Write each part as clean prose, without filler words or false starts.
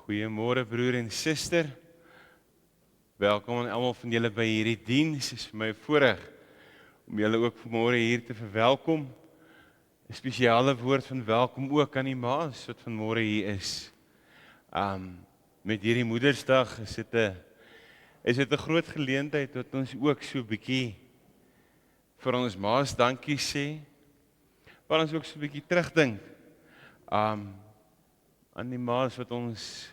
Goeiemôre broer en suster. Welkom aan almal van julle by hierdie diens. Dit is vir my 'n voorreg om julle ook vanmôre hier te verwelkom. 'n Spesiale woord van welkom ook aan die ma's wat vanmôre hier is. Met hierdie Moedersdag is dit 'n groot geleentheid dat ons ook so 'n bietjie vir ons ma's dankie sê. Maar ons ook so 'n bietjie terugdink. Aan die ma's wat ons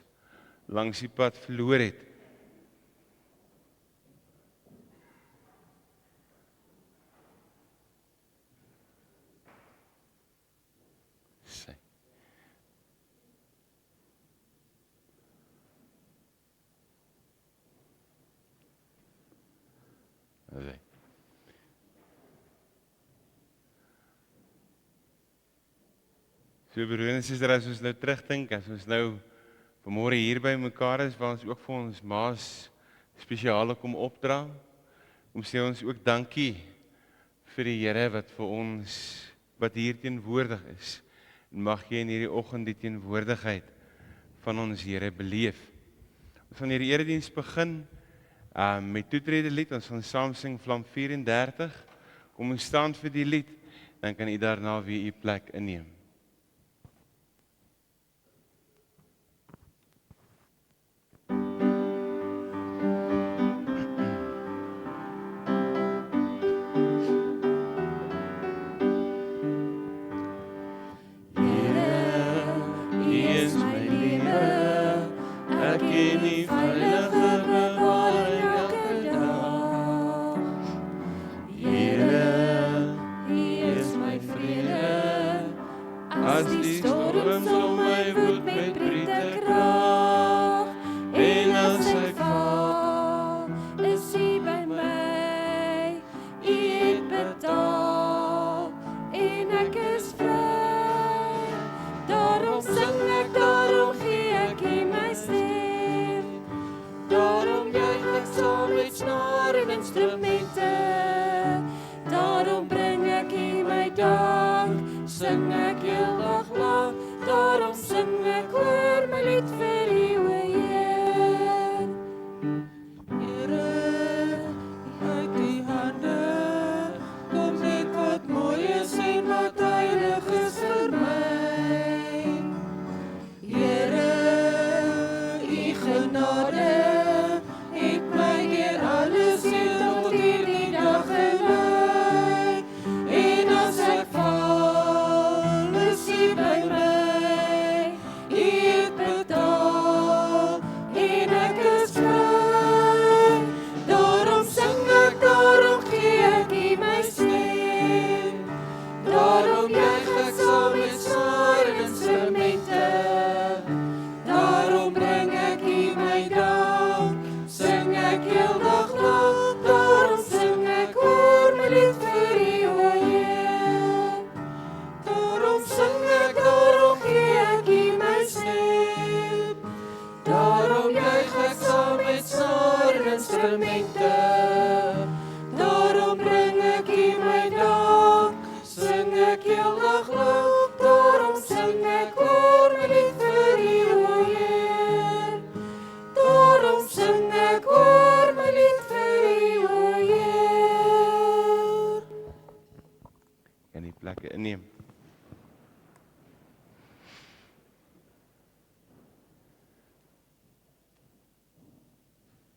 langs die pad verloor het. Sy. Sy. So broer en suster, as ons nou terugdink, as ons nou vanmôre hier by mekaar is, waar ons ook vir ons ma's spesiale kom opdra, kom sê ons ook dankie vir die Here wat vir ons, wat hier teenwoordig is. En mag jy in hierdie oggend die teenwoordigheid van ons Here beleef. Ons gaan hierdie erediens begin met toetrede lied. Ons gaan saam sing Vlam 34. Kom ons staan vir die lied, dan kan u daarna weer u plek inneem.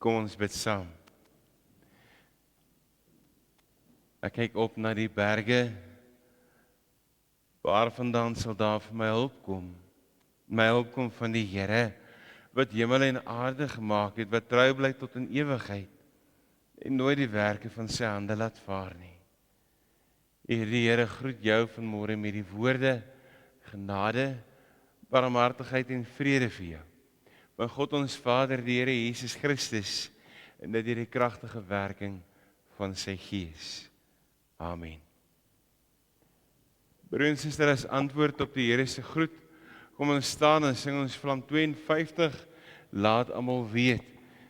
Kom ons bid saam. Ek kyk op na die berge, waarvandaan sal daar vir my hulp kom. My hulp kom van die Here, wat hemel en aarde gemaak het, wat trou bly tot in ewigheid, en nooit die werke van sy hande laat vaar nie. Die Here groet jou vanmôre met die woorde, genade, barmhartigheid en vrede vir jou. Van God ons Vader, die Here Jesus Christus, en dit deur die kragtige werking van sy Gees. Amen. Broer en suster, as antwoord op die Here se groet, kom ons staan en sing ons Vlam 52, laat almal weet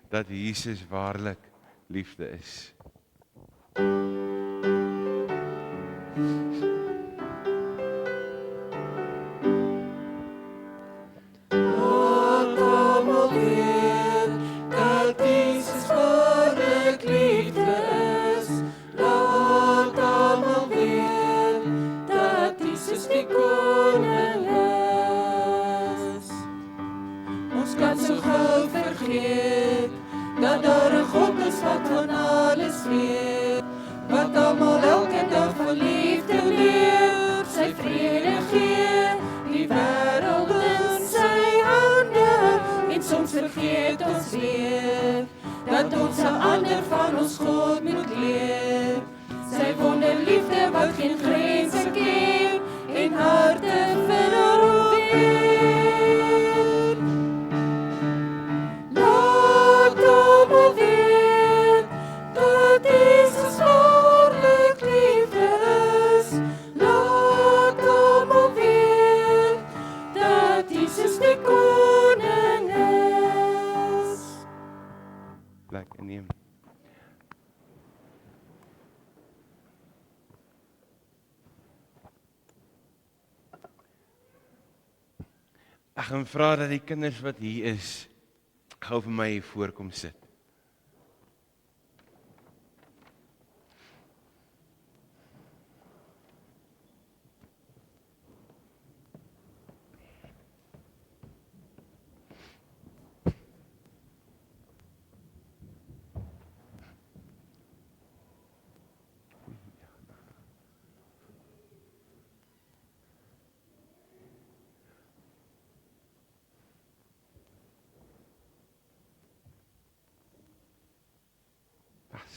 dat Jesus waarlik liefde is. Laat vergeet ons weer, dat ons 'n ander van ons God moet leer. Sy wonderliefde wat geen grense ken, en harte verroer. Laat hom weet, dat Jesus waarlik liefde is. Laat hom weet, dat Jesus die koning is. Lekker neem. Ek gaan vra dat die kinders wat hier is, gou vir my hier voorkom sit.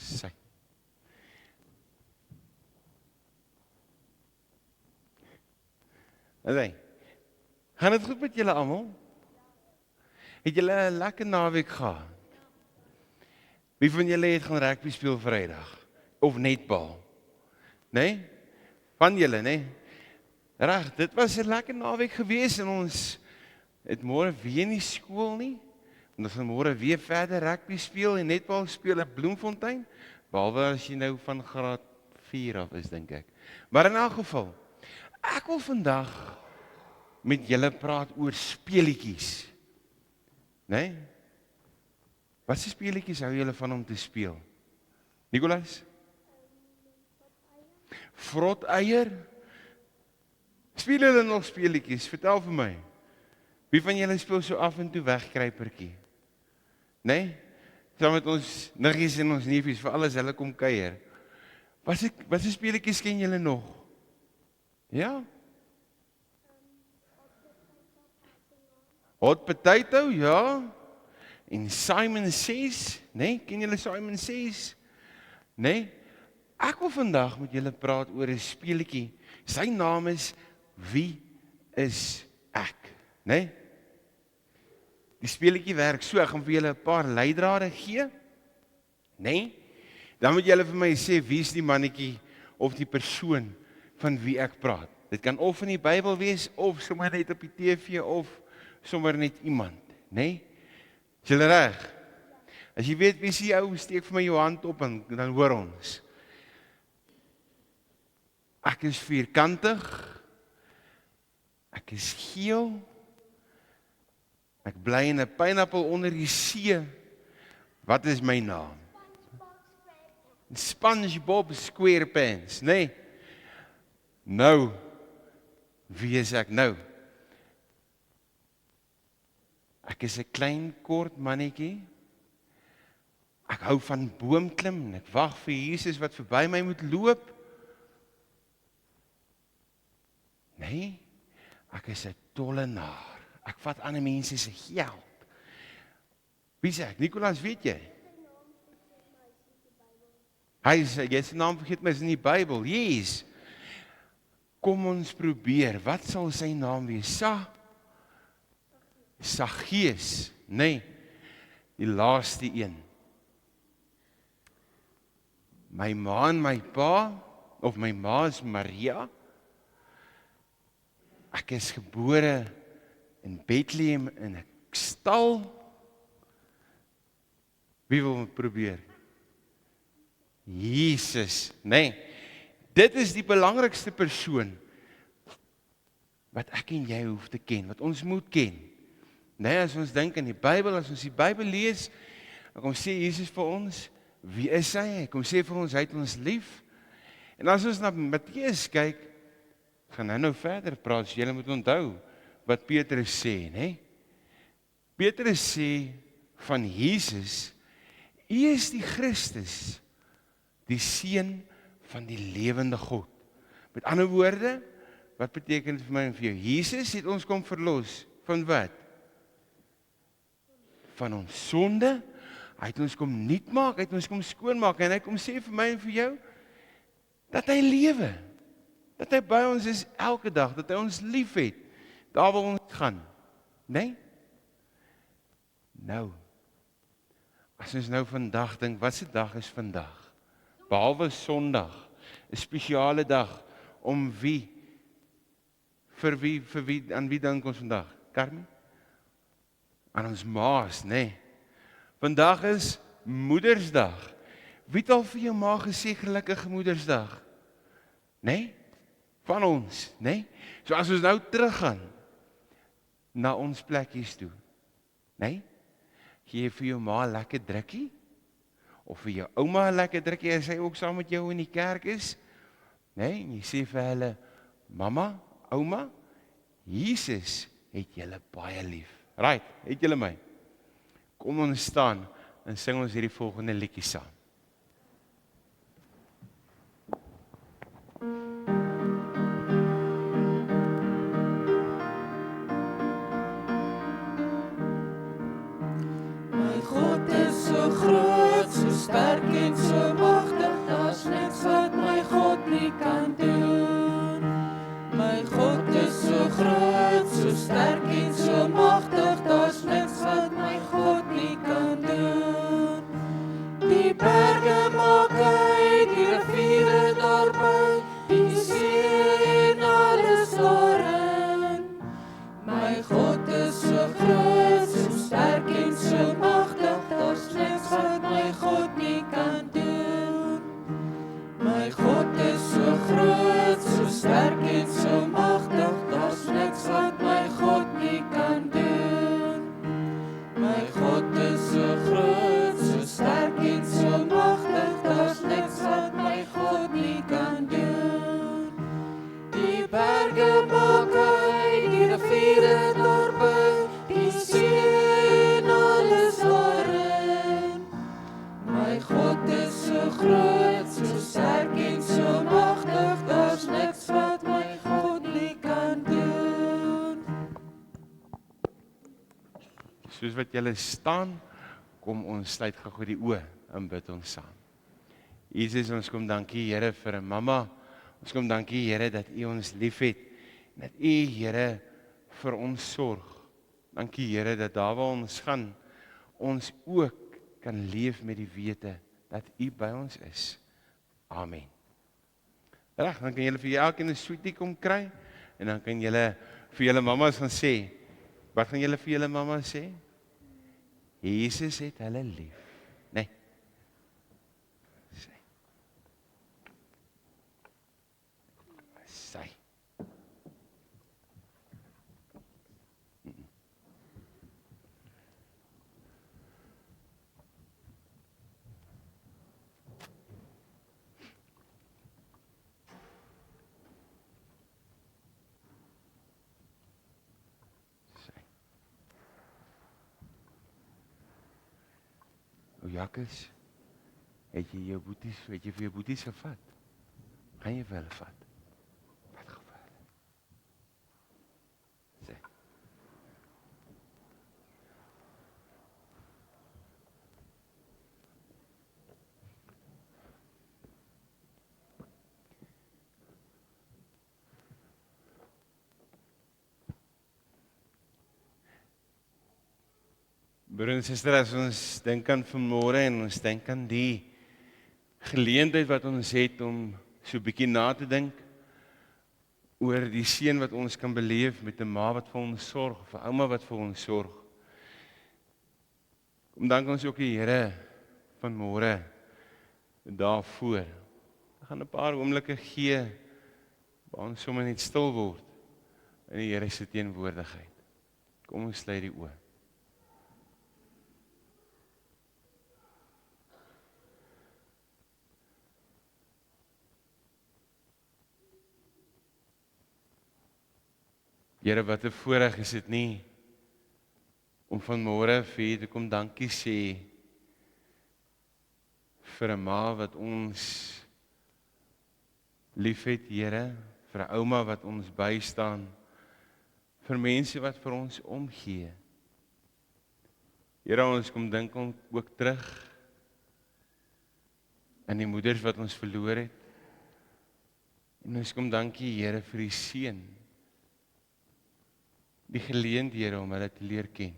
Sy. Allee. Gaan dit goed met julle almal? Het julle 'n lekker naweek gehad? Wie van julle het gaan rugby speel Vrydag of netbal? Nee? Van julle, nee? Reg, dit was 'n lekker naweek gewees en ons het môre weer nie skool nie. En ons gaan môre weer verder rugby speel en netbal speel in Bloemfontein, behalwe as jy nou van graad 4 af is, dink ek. Maar in elk geval, ek wil vandag met julle praat oor speletjies. Nee? Wat se speletjies hou julle van om te speel? Nicolas? Vrot eier? Speel julle nog speletjies? Vertel vir my. Wie van julle speel so af en toe wegkruipertjie? Nee? Saam met ons niggies en ons neefies, vir alles hulle kom kuier. Wat se speletjies ken julle nog? Ja? Hot potato, ja. En Simon Says, nee, ken julle Simon Says? Nee? Ek wil vandag met julle praat oor 'n speletjie. Sy naam is Wie is ek? Nee? Die speletjie werk so, ek gaan vir julle 'n paar leidrade gee. Nee? Dan moet julle vir my sê wie is die mannetjie of die persoon van wie ek praat. Dit kan of in die Bybel wees of sommer net op die TV of sommer net iemand, nee? Is julle reg? As jy weet wie is die ou, steek vir my jou hand op en dan hoor ons. Ek is vierkantig. Ek is geel. Ek bly in 'n pineappel onder die see. Wat is my naam? SpongeBob SquarePants, nee? Nou, wie is ek nou? Ek is 'n klein kort mannetjie. Ek hou van boomklim en ek wag vir Jesus wat verby my moet loop. Nee, ek is 'n tollenaar. Ek vat ander mense se geld. Wie sê ek? Nicolas, weet jy? Hy sê, jy se naam vergeet my, is in die Bybel. Yes. Kom ons probeer. Wat sal sy naam wees? Saggeus. Nee, die laaste een. My ma en my pa, of my ma is Maria. Ek is gebore in Bethlehem in 'n stal. Wie wil probeer? Jesus, nee. Dit is die belangrikste persoon wat ek en jy hoef te ken, wat ons moet ken. Nee, as ons dink in die Bybel, as ons die Bybel lees, dan kom sê Jesus vir ons, wie is hy? Hy kom sê vir ons, hy het ons lief. En as ons na Matteus kyk, gaan hy nou verder praat, so julle moet onthou wat Petrus sê, né? Petrus sê van Jesus, U is die Christus, die Seun van die lewende God. Met ander woorde, wat beteken dit vir my en vir jou? Jesus het ons kom verlos, van wat? van ons sonde. Hy het ons kom nuut maak, hy het ons kom skoonmaak en hy kom sê vir my en vir jou dat hy lewe. Dat hy by ons is elke dag, dat hy ons liefhet. Daar waar ons gaan. Nee? Nou. As ons nou vandag dink, wat se dag is vandag? Behalwe Sondag, 'n spesiale dag om wie? Vir wie, aan wie dink ons vandag? Carmen? Aan ons ma's, nee. Vandag is Moedersdag. Wie het al vir jou ma gesê gelukkige Moedersdag? Nee? Van ons, nee? So as ons nou teruggaan na ons plekkies toe, nee? Gee jy vir jou ma 'n lekker drukkie? Of vir jou ouma 'n lekker drukkie as sy ook saam met jou in die kerk is? Nee, en jy sê vir hulle, mamma, ouma, Jesus het julle baie lief. Right, het julle my? Kom ons staan en sing ons hierdie volgende liedjie saam. My God is so groot, so sterk en so magtig, daar's niks wat my God nie kan doen. My God is so groot, so sterk en so magtig, daar's niks wat my God nie kan doen. Die berge maak hy, die riviere daarby, die see en alles daarin. My God is so groot, so sterk en so magtig, daar's niks wat my God nie kan doen. My God is so groot, so sterk en so magtig, daar's niks wat my God nie kan doen. My God is so groot, so sterk en so magtig, daar's niks wat my God nie kan doen. Die berge maak hy, die riviere daarby, die see en alles daarin. My God is so groot, so sterk en so magtig, daar's niks wat my God nie kan doen. Soos wat julle staan, kom ons sluit gou die oë en bid ons saam. Jesus, ons kom dankie Here vir 'n mamma. Ons kom dankie Here dat U ons liefhet en dat U Here vir ons sorg. Dankie Here dat daar waar ons gaan, ons ook kan leef met die wete dat U by ons is. Amen. Reg, dan kan julle vir elkeen 'n sweetie kom kry en dan kan julle vir julle mammas gaan sê. Wat gaan julle vir julle mamma sê? Jesus het hulle lief. Nee. Sê. Sê. O Jakkes, het jy vir jou boeties gevat? Gaan jy vir hulle vat? Wat gou vir hulle? Sê. Broer en suster, as ons dink aan vanmôre en ons dink aan die geleentheid wat ons het om so 'n bietjie na te dink oor die seën wat ons kan beleef met 'n ma wat vir ons sorg, of 'n ouma wat vir ons sorg. Kom dank ons ook die Here vanmôre daarvoor. Ek gaan 'n paar oomblikke gee waar ons sommer net stil word in die Here se teenwoordigheid. Kom ons sluit die oë. Here, wat 'n voorreg is dit nie om vanmôre vir U te kom dankie sê vir 'n ma wat ons liefhet, Here, vir 'n ouma wat ons bystaan, vir mense wat vir ons omgee. Here, ons kom dink ook terug aan die moeders wat ons verloor het. En ons kom dankie, Here, vir die seën, die geleenthede om hulle te leer ken.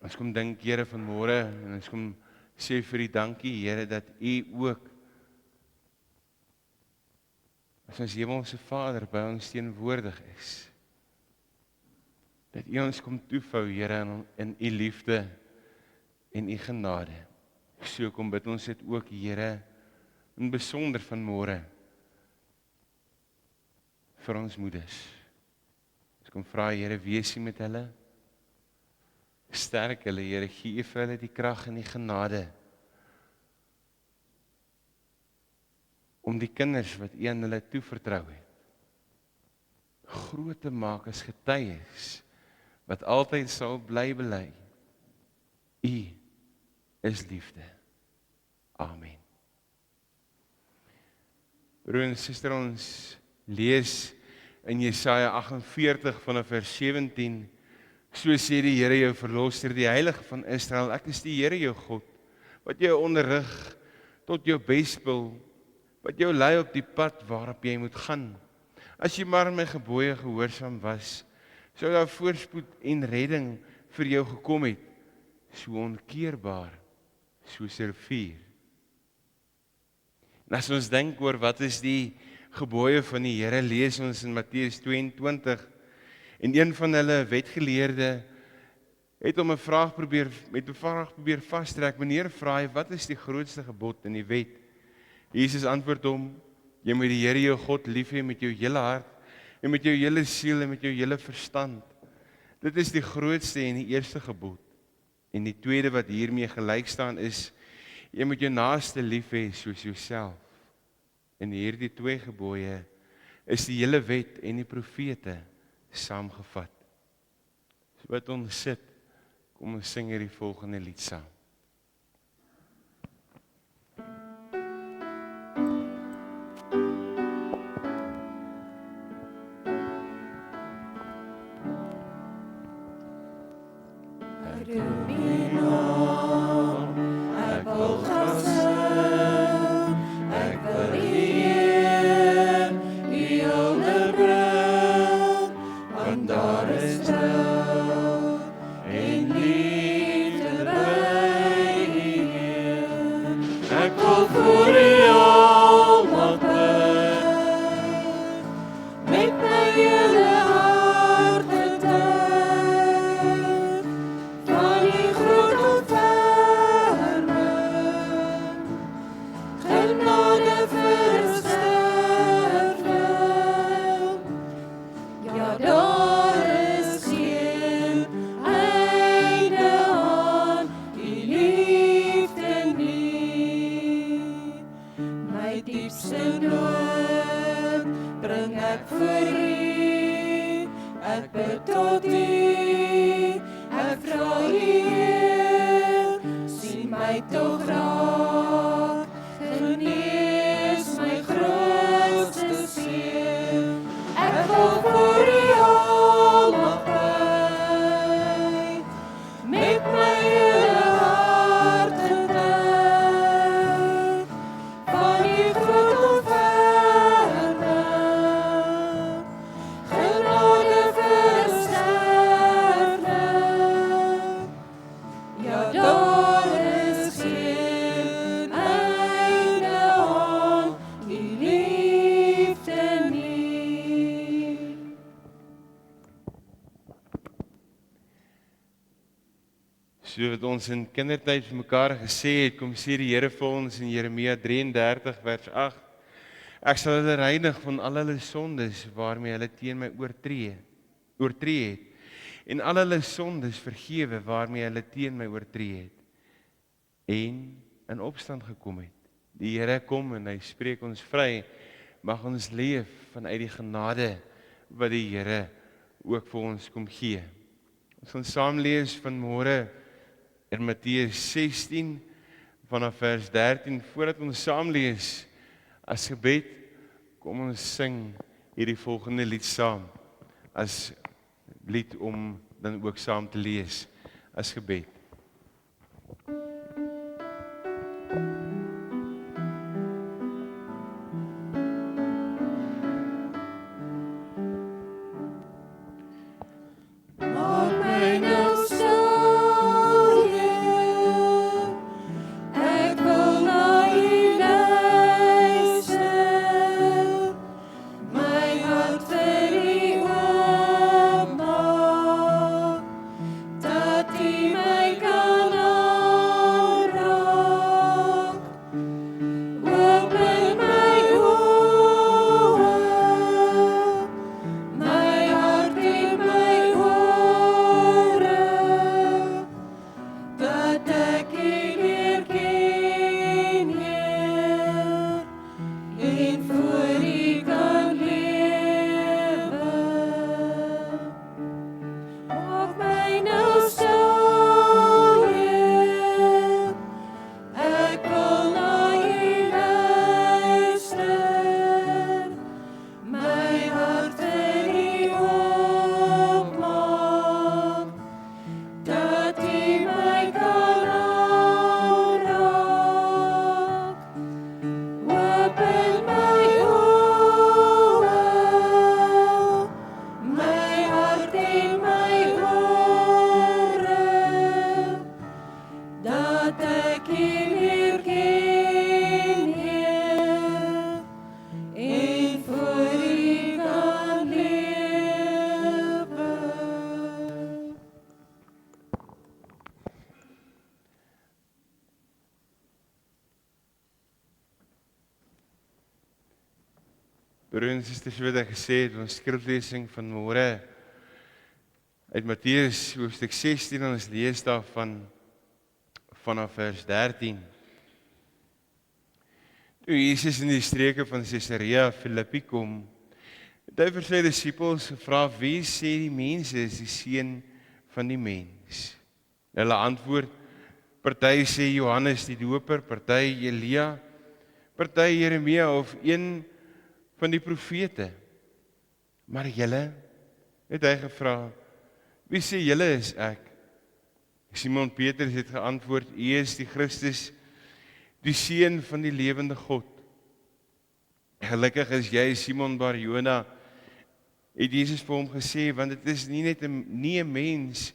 Ons kom dink, Here, vanmôre, en ons kom sê vir U dankie, Here, dat U ook as ons Hemelse Vader by ons teenwoordig is. Dat U ons kom toevou, Here, in U liefde en U genade. So kom bid ons dit ook, Here, in besonder vanmôre vir ons moeders. Ons kom vra, Here, wees U met hulle. Sterk hulle, Here, gee vir hulle die krag en die genade om die kinders wat U aan hulle toevertrou het, groot te maak as getuies wat altyd sal bly bely. U is liefde. Amen. Broer en suster, ons lees in Jesaja 48 vanaf vers 17, so sê die Here jou verlosser, die Heilige van Israel, ek is die Here jou God, wat jou onderrig tot jou bespil, wat jou lei op die pad waarop jy moet gaan. As jy maar my gebooie gehoorsaam was, sou daar voorspoed en redding vir jou gekom het, so onkeerbaar, soos 'n rivier. En as ons dink oor wat is die gebooie van die Here, lees ons in Matteus 22, en een van hulle wetgeleerde het hom 'n vraag probeer vastrek. Meneer, vra hy, wat is die grootste gebod in die wet? Jesus antwoord hom, jy moet die Here jou God lief hê met jou hele hart, en met jou hele siel en met jou hele verstand. Dit is die grootste en die eerste gebod. En die tweede wat hiermee gelyk staan is, jy moet jou naaste lief hê soos jouself. En hierdie twee gebooie is die hele wet en die profete saamgevat. So wat ons sit, kom ons sing hierdie volgende lied saam. So wat ons in kindertyd vir mekaar gesê het, kom sê die Here vir ons in Jeremia 33 vers 8, ek sal hulle reinig van al hulle sondes waarmee hulle teen my oortree het, en al hulle sondes vergewe waarmee hulle teen my oortree het, en in opstand gekom het. Die Here kom en hy spreek ons vry, mag ons leef vanuit die genade wat die Here ook vir ons kom gee. Ons gaan saam lees vanmôre in Matteus 16 vanaf vers 13, voordat ons saam lees as gebed, kom ons sing hierdie volgende lied saam, as lied om dan ook saam te lees as gebed. Maak my nou stil, Heer, ek wil na U luister, my hart vir U oopmaak, dat U my kan aanraak. Open my oë, my hart en my ore, dat ek U leer ken, Heer, en voor U kan lewe. Maak my nou stil, Heer, ek wil na U luister, my hart vir U oopmaak, dat U my kan aanraak. Open my oë, my hart en my ore, dat ek U leer ken, Heer, en voor U kan lewe. Broer en susters, soos ek gesê het, ons skriflesing van môre uit Matteus hoofstuk 16 en ons lees daarvan vanaf vers 13. Toe Jesus in die streke van Caesarea Philippi kom, het hy vir sy disippels gevra: "Wie sê die mense is die seun van die mens?" Hulle antwoord: "Party sê Johannes die Doper, party Elia, party Jeremia of een van die profete." "Maar julle," het hy gevra, "wie sê julle is ek?" Simon Petrus het geantwoord: "U is die Christus, die seun van die lewende God." "Gelukkig is jy, Simon Bar-Jona," het Jesus vir hom gesê, "want dit is nie net 'n mens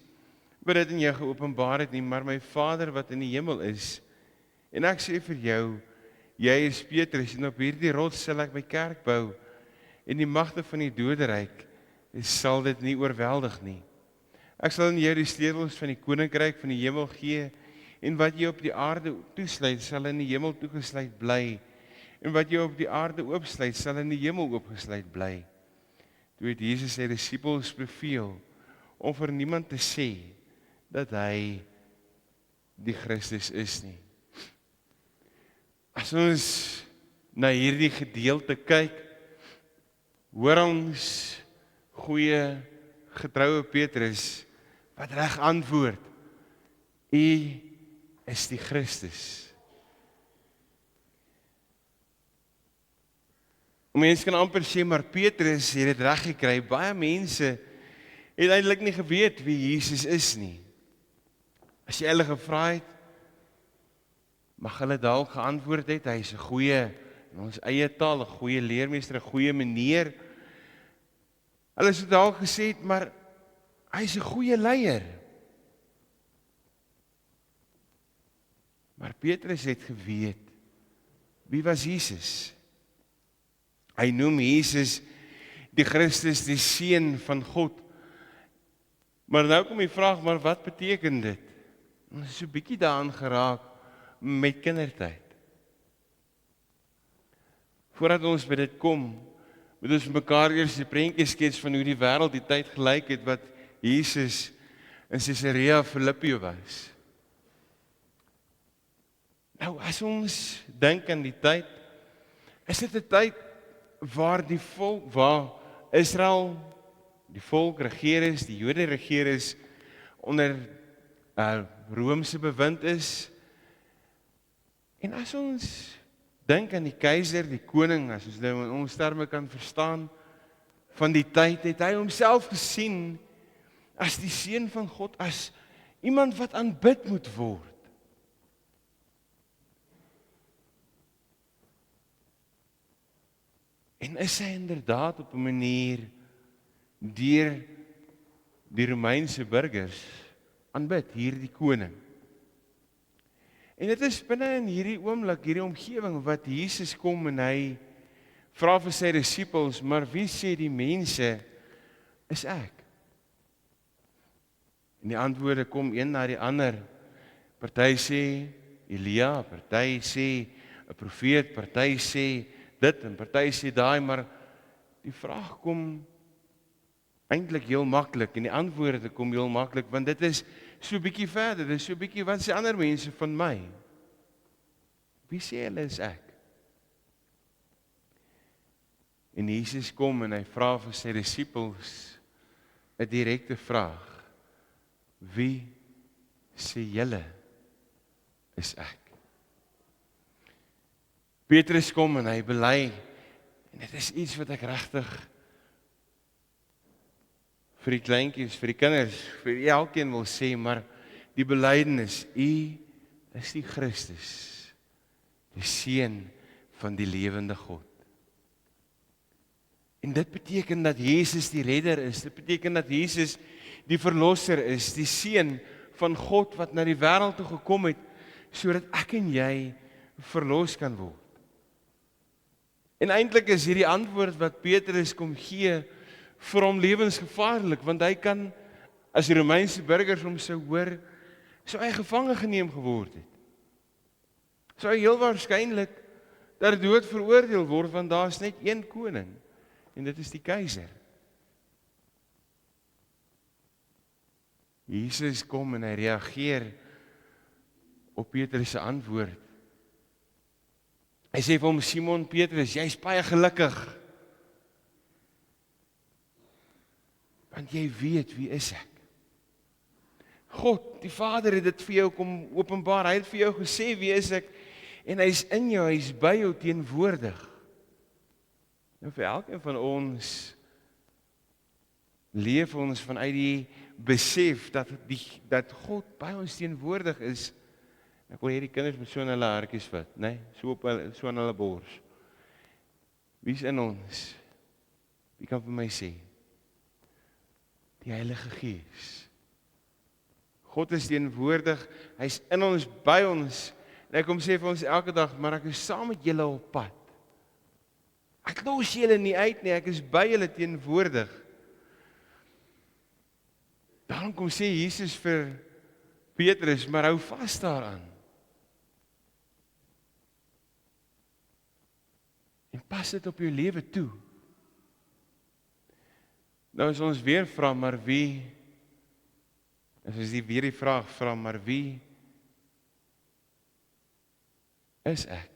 wat dit in jou geopenbaar het nie, maar my Vader wat in die hemel is. En ek sê vir jou, jy is Petrus, en op hierdie rots sal ek my kerk bou, en die magte van die doderyk sal dit nie oorweldig nie. Ek sal in jou die sleutels van die koninkryk van die hemel gee, en wat jy op die aarde toesluit, sal in die hemel toegesluit bly, en wat jy op die aarde oopsluit, sal in die hemel oopgesluit bly." Toe het Jesus sy disippels beveel om vir niemand te sê dat hy die Christus is nie. As ons na hierdie gedeelte kyk, hoor ons goeie, getroue Petrus wat reg antwoord: "U is die Christus." Mense kan amper sê, maar Petrus het dit reg gekry. Baie mense het eintlik nie geweet wie Jesus is nie. As jy hulle gevra het, mag hulle dalk geantwoord het: "Hy is 'n goeie, in ons eie taal, 'n goeie leermeester, 'n goeie meneer." Hulle het dalk gesê, maar hy is 'n goeie leier. Maar Petrus het geweet, wie was Jesus? Hy noem Jesus die Christus, die seun van God. Maar nou kom die vraag, maar wat beteken dit? Ons is so 'n bietjie daaraan geraak met kindertyd. Voordat ons by dit kom, moet ons mekaar eers die prentjie skets van hoe die wêreld die tyd gelyk het wat Jesus in Caesarea Philippi was. Nou, as ons dink aan die tyd, is dit 'n tyd waar Israel, die volk regeer is, die Jode regeer is, onder Romeinse bewind is. En as ons dink aan die keiser, die koning, as ons dit in ons terme kan verstaan, van die tyd, het hy homself gesien as die seun van God, as Iemand wat aanbid moet word. En is hy inderdaad op 'n manier deur die Romeinse burgers aanbid, hierdie koning. En dit is binne in hierdie oomblik, hierdie omgewing wat Jesus kom en hy vra vir sy disippels, maar wie sê die mense is ek? En die antwoorde kom een na die ander. Party sê Elia, party sê 'n profeet, party sê dit en party sê daai, maar die vraag kom eintlik heel maklik en die antwoorde kom heel maklik, want dit is so 'n bietjie verder, dit is so 'n bietjie wat sê ander mense van my? Wie sê hulle is ek? En Jesus kom en hy vra vir sy disippels 'n direkte vraag. Wie sê julle is ek? Petrus kom en hy bely, en dit is iets wat ek regtig vir die kleintjies, vir die kinders, vir elkeen wil sê, maar die belydenis, U is die Christus, die Seun van die lewende God. En dit beteken dat Jesus die redder is, dit beteken dat Jesus die verlosser is, die Seun van God wat na die wêreld toe gekom het, sodat ek en jy verlos kan word. En eintlik is hierdie antwoord wat Petrus kom gee vir hom lewensgevaarlik, want hy kan, as die Romeinse burgers hom sou hoor, sou hy gevange geneem geword het. Sou hy heel waarskynlik ter dood veroordeel word, want daar is net een koning, en dit is die keiser. Jesus kom en hy reageer op Petrus se antwoord. Hy sê vir hom, Simon Petrus, jy's baie gelukkig, want jy weet wie is ek. God, die Vader het dit vir jou kom openbaar, hy het vir jou gesê wie is ek, en hy's in jou, hy's by jou teenwoordig. Nou vir elkeen van ons leef ons vanuit die besef dat God by ons teenwoordig is. Ek wil hierdie kinders met so in hulle hartjies vat, né? So in hulle bors. Wie's in ons? Wie kan vir my sê? Die Heilige Gees. God is teenwoordig, hy's in ons, by ons. En hy kom sê vir ons elke dag, maar ek is saam met julle op pad. Ek los julle nie uit nie, ek is by julle teenwoordig. Daarom kom sê Jesus vir Petrus, maar hou vas daaraan. En pas dit op jou lewe toe. Nou as ons weer vra, maar wie, as ons weer die vraag vra, maar wie is ek?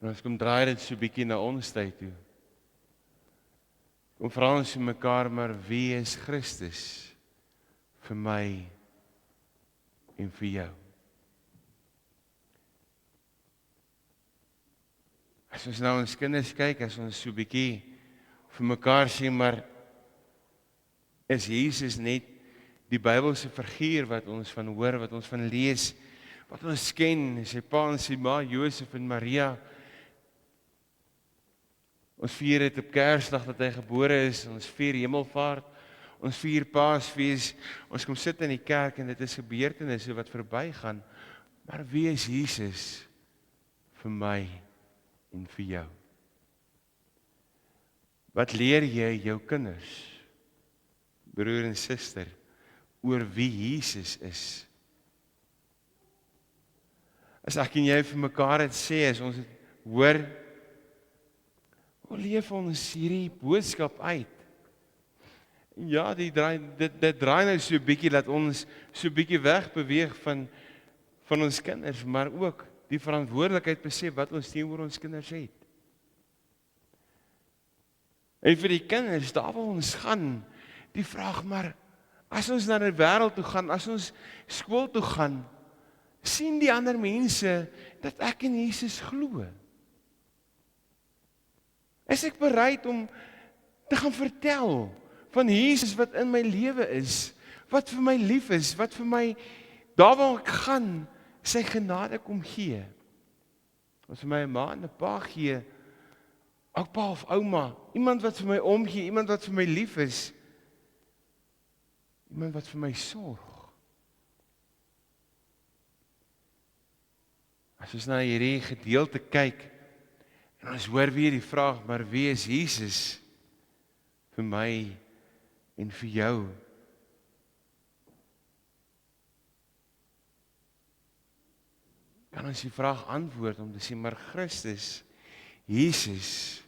En ons kom draai dit so bietjie na ons tyd toe. Kom vra ons vir mekaar, maar wie is Christus vir my en vir jou? As ons nou ons kinders kyk, as ons so bietjie vir mekaar sê, maar is Jesus net die Bybelse figuur wat ons van hoor, wat ons van lees, wat ons ken, sy pa en sy ma, Josef en Maria. Ons vier dit op Kersdag dat hy gebore is, ons vier Hemelvaart, ons vier Paasfees, ons kom sit in die kerk en dit is gebeurtenisse wat verbygaan. Maar wie is Jesus vir my en vir jou? Wat leer jy jou kinders, broer en suster, oor wie Jesus is? As ek en jy vir mekaar het sê, as ons het hoor, hoe leef ons hierdie boodskap uit? Ja, dit draai nou so 'n bietjie dat ons so 'n bietjie wegbeweeg van ons kinders, maar ook die verantwoordelikheid besef wat ons teenoor ons kinders het. En vir die kinders, daar waar ons gaan, die vraag maar, as ons na die wêreld toe gaan, as ons skool toe gaan, sien die ander mense dat ek in Jesus glo? Is ek bereid om te gaan vertel van Jesus wat in my lewe is, wat vir my lief is, wat vir my, daar waar ek gaan, sy genade kom gee. As vir my 'n ma en 'n pa gee, oupa of ouma, iemand wat vir my omgee, iemand wat vir my lief is, iemand wat vir my sorg. As ons na hierdie gedeelte kyk, en ons hoor weer die vraag, maar wie is Jesus vir my en vir jou? Kan ons die vraag antwoord om te sê, maar Christus, Jesus,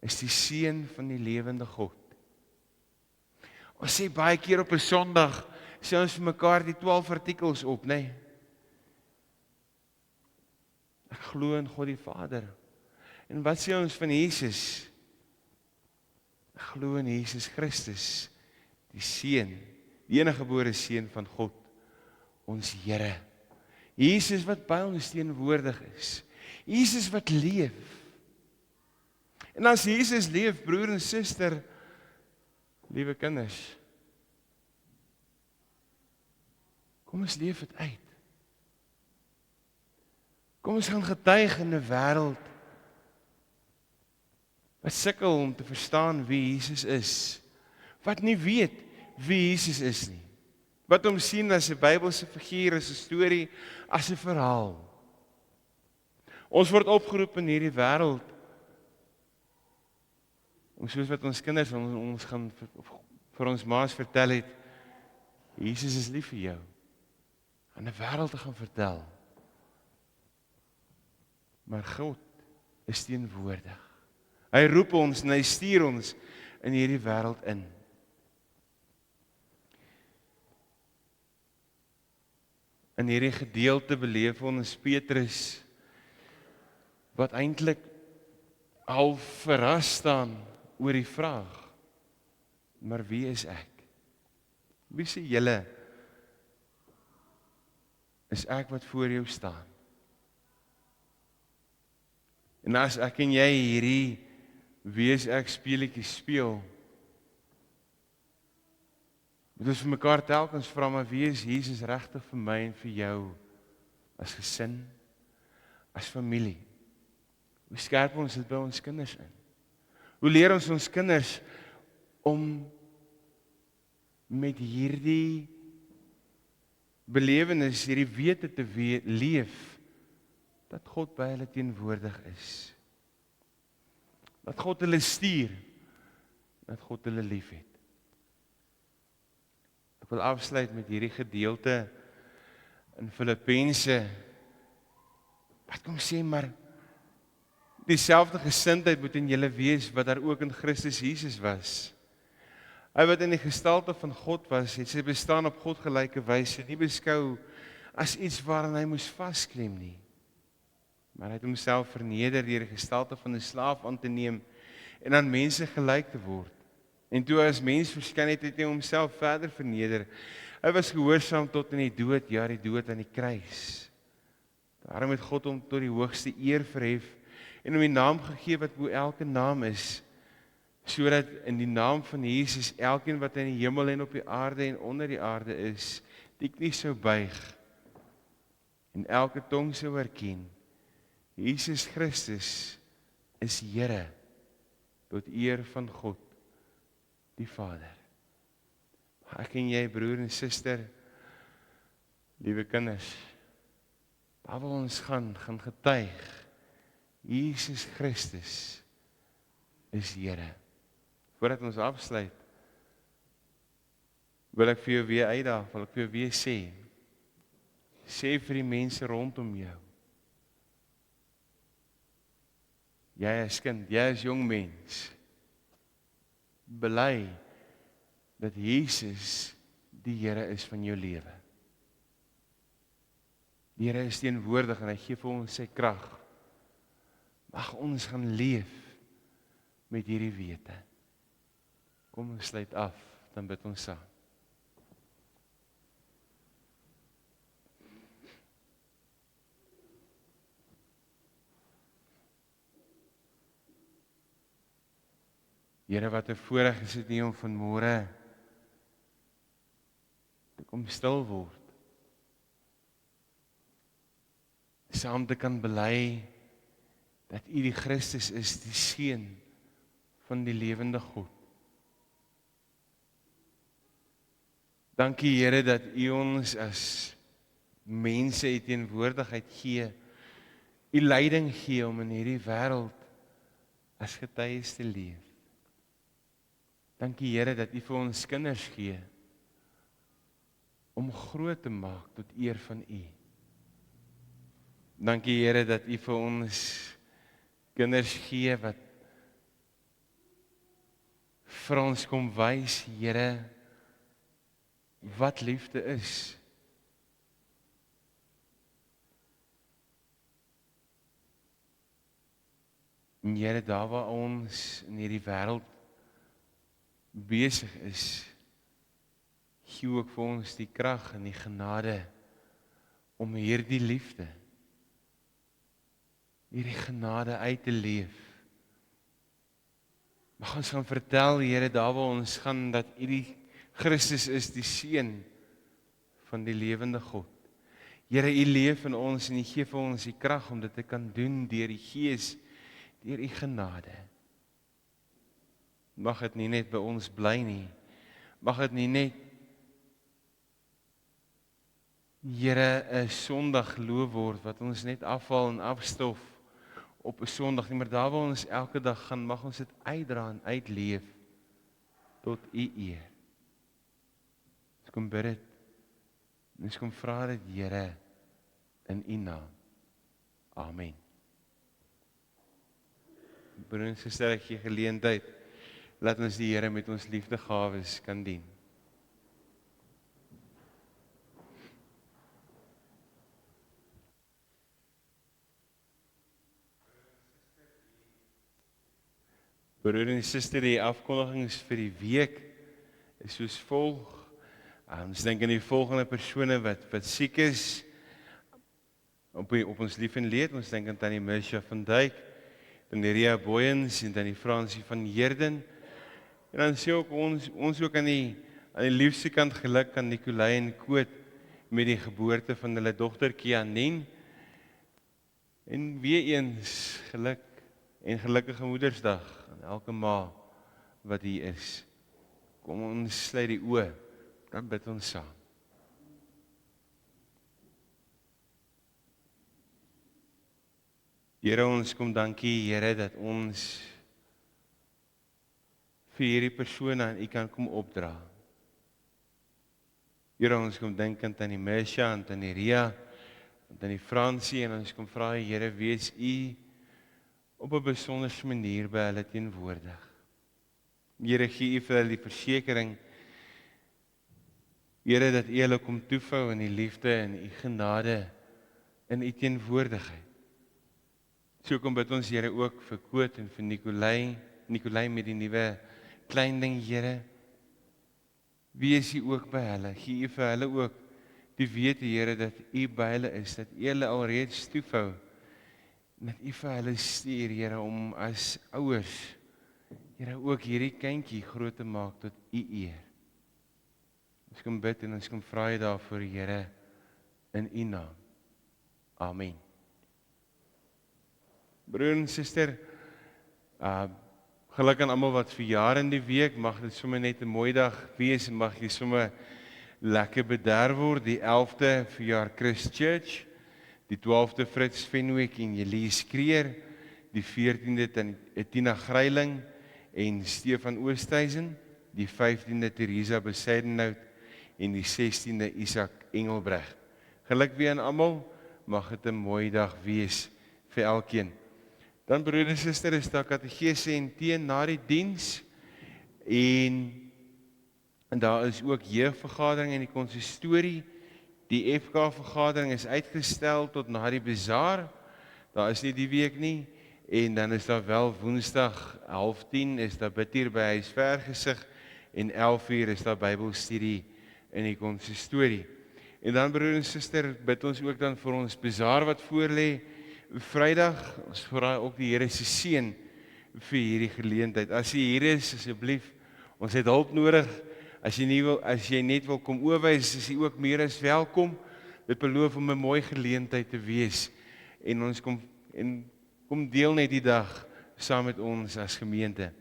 is die Seun van die lewende God. Ons sê baie keer op 'n Sondag, sê ons vir mekaar die 12 artikels op, nê? Ek glo in God die Vader. En wat sê ons van Jesus? Ek glo in Jesus Christus, die Seun, die enige gebore Seun van God, ons Here. Jesus wat by ons teenwoordig is. Jesus wat leef. En as Jesus leef, broer en suster, liewe kinders, kom ons leef dit uit. Kom ons gaan getuig in 'n wêreld wat sukkel om te verstaan wie Jesus is, wat nie weet wie Jesus is nie, wat hom sien as 'n Bybelse figuur, as 'n storie, as 'n verhaal. Ons word opgeroep in hierdie wêreld om soos wat ons kinders ons gaan vir ons ma's vertel het, Jesus is lief vir jou, aan 'n wêreld te gaan vertel. Maar God is teenwoordig. Hy roep ons en hy stuur ons in hierdie wêreld in. In hierdie gedeelte beleef ons Petrus wat eintlik al verras staan oor die vraag, maar wie is ek? Wie sê julle is ek wat voor jou staan? En as ek en jy hierdie wie is ek speletjie speel, moet ons vir mekaar telkens vra, maar wie is Jesus regtig vir my en vir jou as gesin, as familie? Hoe skerp ons dit by ons kinders in? Hoe leer ons kinders om met hierdie belewenis, hierdie wete te leef, dat God by hulle teenwoordig is. Dat God hulle stuur, dat God hulle liefhet. Ek wil afsluit met hierdie gedeelte in Filippense, wat kom sê, maar dieselfde gesindheid moet in julle wees, wat daar ook in Christus Jesus was. Hy wat in die gestalte van God was, het sy bestaan op God gelyke wyse nie beskou as iets waaraan hy moes vasklem nie. Maar hy het homself verneder deur die gestalte van 'n slaaf aan te neem en aan mense gelyk te word. En toe hy as mens verskyn het, het hy homself verder verneder. Hy was gehoorsaam tot in die dood, ja, die dood aan die kruis. Daarom het God hom tot die hoogste eer verhef en hom die naam gegee wat bo elke naam is, sodat in die naam van Jesus elkeen wat in die hemel en op die aarde en onder die aarde is, die knie sou buig en elke tong sou erken, Jesus Christus is Here, tot eer van God, die Vader. Ek en jy, broer en suster, liewe kinders, waar wil ons gaan getuig, Jesus Christus is Here. Voordat ons afsluit, wil ek vir jou weer uitdaag, wil ek vir jou weer sê vir die mense rondom jou, jy is kind, jy is jong mens, bely dat Jesus die Here is van jou lewe. Die Here is teenwoordig en hy gee vir ons sy krag. Mag ons gaan leef met hierdie wete. Kom ons sluit af, dan bid ons saam. Here, wat 'n voorreg is dit nie om vanmôre te kom stil word. Saam te kan bely dat U die Christus is, die Seun van die lewende God. Dankie Here dat U ons as mense U teenwoordigheid gee, U leiding gee om in hierdie wêreld as getuies te leef. Dankie Here dat U vir ons kinders gee om groot te maak tot eer van U. Dankie Here dat U vir ons kinders gee wat vir ons kom wys, Here, wat liefde is. En Here, daar waar ons in hierdie wêreld besig is, gee ook vir ons die krag en die genade om hierdie liefde, hierdie genade uit te leef. Mag ons gaan vertel, Here, daar waar ons gaan, dat U die Christus is, die Seun van die lewende God. Here, U leef in ons en U gee vir ons die krag om dit te kan doen deur die Gees, deur U genade. Mag dit nie net by ons bly nie. Mag dit nie net, Here, 'n Sondag loof word wat ons net afval en afstof op 'n Sondag nie, maar daar waar ons elke dag gaan, mag ons dit uitdra en uitleef tot U eer. Ons kom bid dit. Ons kom vra dit, Here, in U naam. Amen. Broer en suster, ek gee geleentheid, laat ons die Here met ons liefdegawes kan dien. Broer en suster, die afkondigings vir die week is soos volg. Ons dink aan die volgende persone wat siek is op ons lief en leed. Ons dink aan Tannie Misha van Dijk, Tannie Ria Boyens en Tannie Fransie van Heerden. En dan sê ook ons ook aan die liefste kant geluk aan Nicolai en Koot met die geboorte van hulle dogter Kianen. En weer eens geluk en gelukkige Moedersdag aan elke ma wat hier is. Kom ons sluit die oë, dan bid ons saam. Here, ons kom dankie, Here, dat ons vir hierdie persone aan U kan kom opdra. Here, ons kom dink aan Tannie Misha, aan Tannie Ria, aan Tannie Fransie, en ons kom vra, Here, wees U op 'n besondere manier by hulle teenwoordig. Here, gee U vir hulle die versekering, Here, dat U hulle kom toevou in die liefde en U genade in U teenwoordigheid. So kom bid ons, Here, ook vir Koot en vir Nicolai met die nuwe klein ding, Here. Wees U ook by hulle, gee U vir hulle ook die wete, Here, dat U by hulle is, dat U hulle alreeds toevou, en dat U vir hulle stuur, Here, om as ouers, Here, ook hierdie kindjie groot te maak tot U eer. Ons kom bid en ons kom vra U daarvoor, Here, in U naam. Amen. Broer en suster, geluk aan almal wat verjaar in die week, mag dit sommer net 'n mooi dag wees, en mag jy sommer lekker bederf word. Die 11de verjaar Chris Church, die 12de Fritz Fenwick en Jelise Kreer, die 14de Tina Greiling en Stefan Oosthuizen, die 15de Theresa Besuidenhout en die 16de Isak Engelbreg. Geluk weer aan almal, mag dit 'n mooi dag wees vir elkeen. Dan broer en suster, is daar kategese en teen na die diens, en daar is ook jeugvergadering in die konsistorie. Die FK vergadering is uitgestel tot na die bazaar. Daar is nie die week nie, en dan is daar wel Woensdag 9:30 is daar bid hier by Huis Vergesig, en 11:00 is daar Bybelstudie in die konsistorie. En dan broer en suster, bid ons ook dan vir ons bazaar wat voor lê. Vrydag, ons vra ook die Here se seën vir hierdie geleentheid. As jy hier is, asseblief, ons het hulp nodig. As jy net wil kom oorwys, is jy ook meer as welkom. Dit beloof om 'n mooi geleentheid te wees. En ons kom deel net die dag saam met ons as gemeente.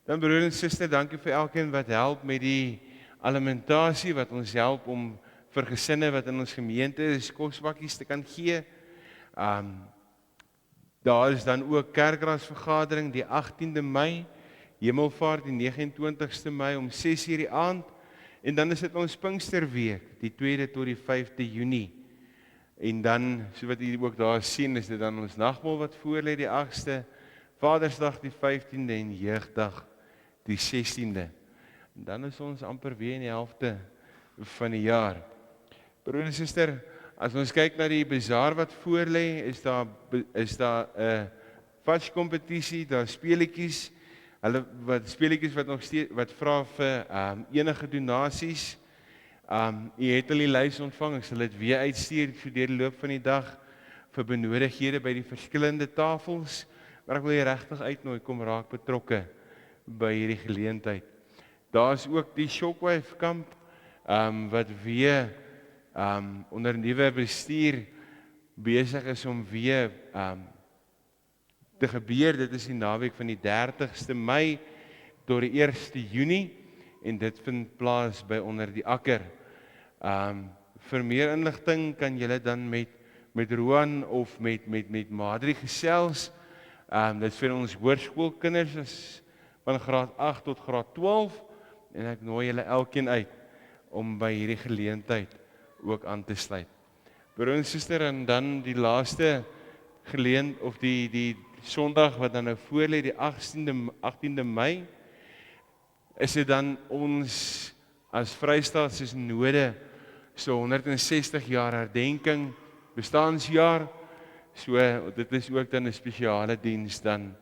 Dan broer en suster, dankie vir elkeen wat help met die alimentasie, wat ons help om vir gesinne wat in ons gemeente is, kosbakkies te kan gee. Daar is dan ook kerkraadsvergadering die 18de Mei, Hemelvaart die 29ste Mei om 6:00 die aand, en dan is dit ons Pinksterweek, die 2de tot die 5de Junie. En dan, so wat julle ook daar sien, is dit dan ons nagmaal wat voorlê die 8ste, Vadersdag die 15de en Jeugdag die 16de. En dan is ons amper weer in die helfte van die jaar. Broer en suster, as ons kyk na die bazaar wat voorlê, is daar 'n vatskompetisie, daar speletjies, speletjies wat nog steeds wat vra vir enige donasies. Jy het al die lys ontvang, ek sal dit weer uitstuur so deur die loop van die dag vir benodighede by die verskillende tafels, maar ek wil jy regtig uitnooi, kom raak betrokke by hierdie geleentheid. Daar is ook die Shockwave kamp, wat weer onder nuwe bestuur besig is om weer te gebeur. Dit is die naweek van die 30ste Mei tot die 1ste Junie en dit vind plaas by onder die akker. Vir meer inligting kan julle dan met Roan of met Madri gesels. Dit is vir ons hoërskoolkinders van graad 8 tot graad 12 en ek nooi julle elkeen uit om by hierdie geleentheid ook aan te sluit. Broer en suster, en dan die laaste geleentheid of die Sondag wat dan nou voorlê, die 18de Mei, is dit dan ons as Vrystaatse Synode so 160 jaar herdenking, bestaanjaar. So dit is ook dan 'n spesiale diens dan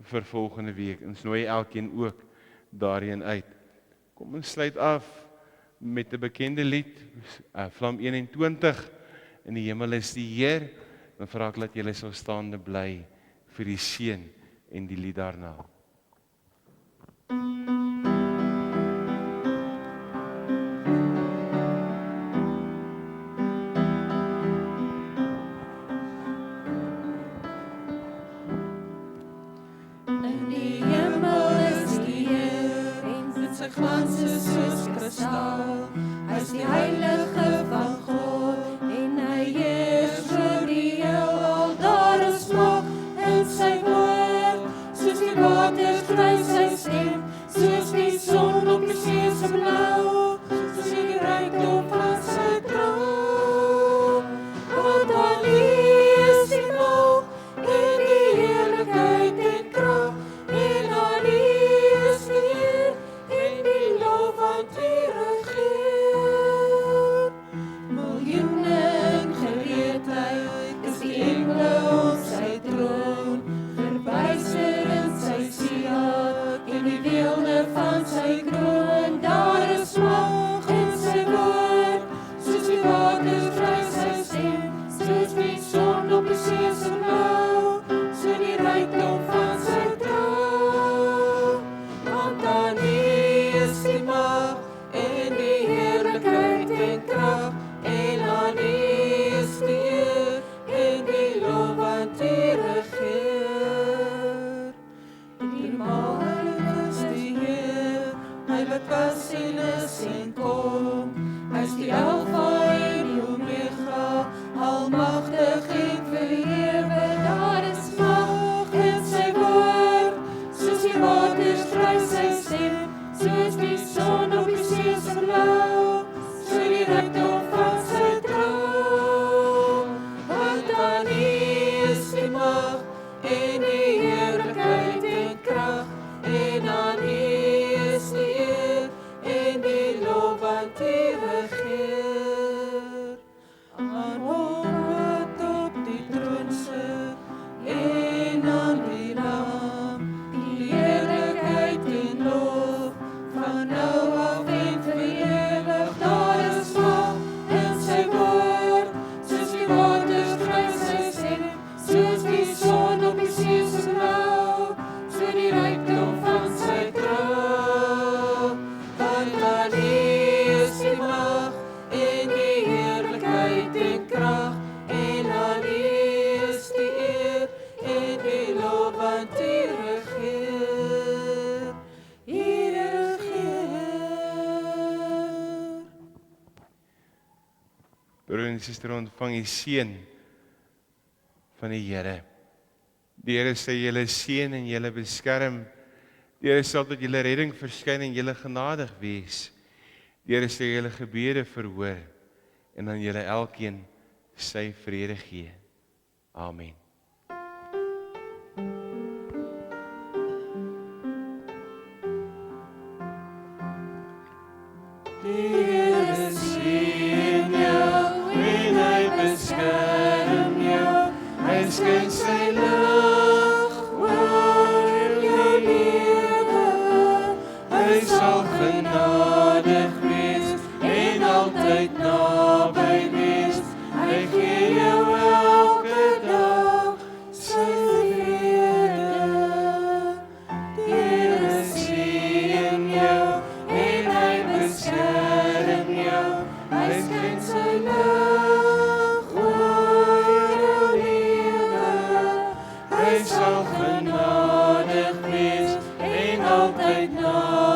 vir volgende week. Ons nooi elkeen ook daarheen uit. Kom ons sluit af met 'n bekende lied, Vlam 21, in die hemel is die Heer. Dan vra ek dat julle sal staande bly vir die seën en die lied daarna. In die hemel is die Heer, en sy glans is soos kristal. Hy is die heilige van God, en hy heers oor die heelal. Daar is mag in sy woord, soos die waters kry sy stem, soos die son op die see se blou, soos die rykdom van sy trou. Want aan U is die mag, en die heerlikheid en krag, en aan U is die eer, en die lof want U regeer. Miljoene in gereedheid is die engele op sy troon, verwyser in sy sieraad, en die weelde van sy kroon. Daar is mag in sy woord, soos die waters kry sy stem, soos die son op die see se blou, so die rykdom van sy trou. Want aan U is die mag, en die heerlikheid en krag, en aan U is die eer, en die lof want U regeer. Die Heilige is die Heer, hy wat was en is en kom. Hy is die Alfa en die Omega, almagtig en verheerwe. Daar is mag in sy woord, soos die waters kry sy stem, soos die son op die see se blou, so die rykdom van sy trou. Want aan U is die mag, en die heerlikheid en krag, en aan U is die eer, en die en suster, ontvang die seën van die Here. Die Here sê julle seën en julle beskerm. Die Here sal tot julle redding verskyn en julle genadig wees. Die Here sê julle gebede verhoor en aan julle elkeen sy vrede gee. Amen. Die Here seën jou en hy beskerm jou. Hy skyn sy lig oor jou lewe. Hy sal genadig wees en altyd naby wees. Hy gee jou elke dag sy vrede. Die Here seën jou en hy beskerm jou. Hy skyn sy lig oor jou lewe. Hy sal genadig wees en altyd naby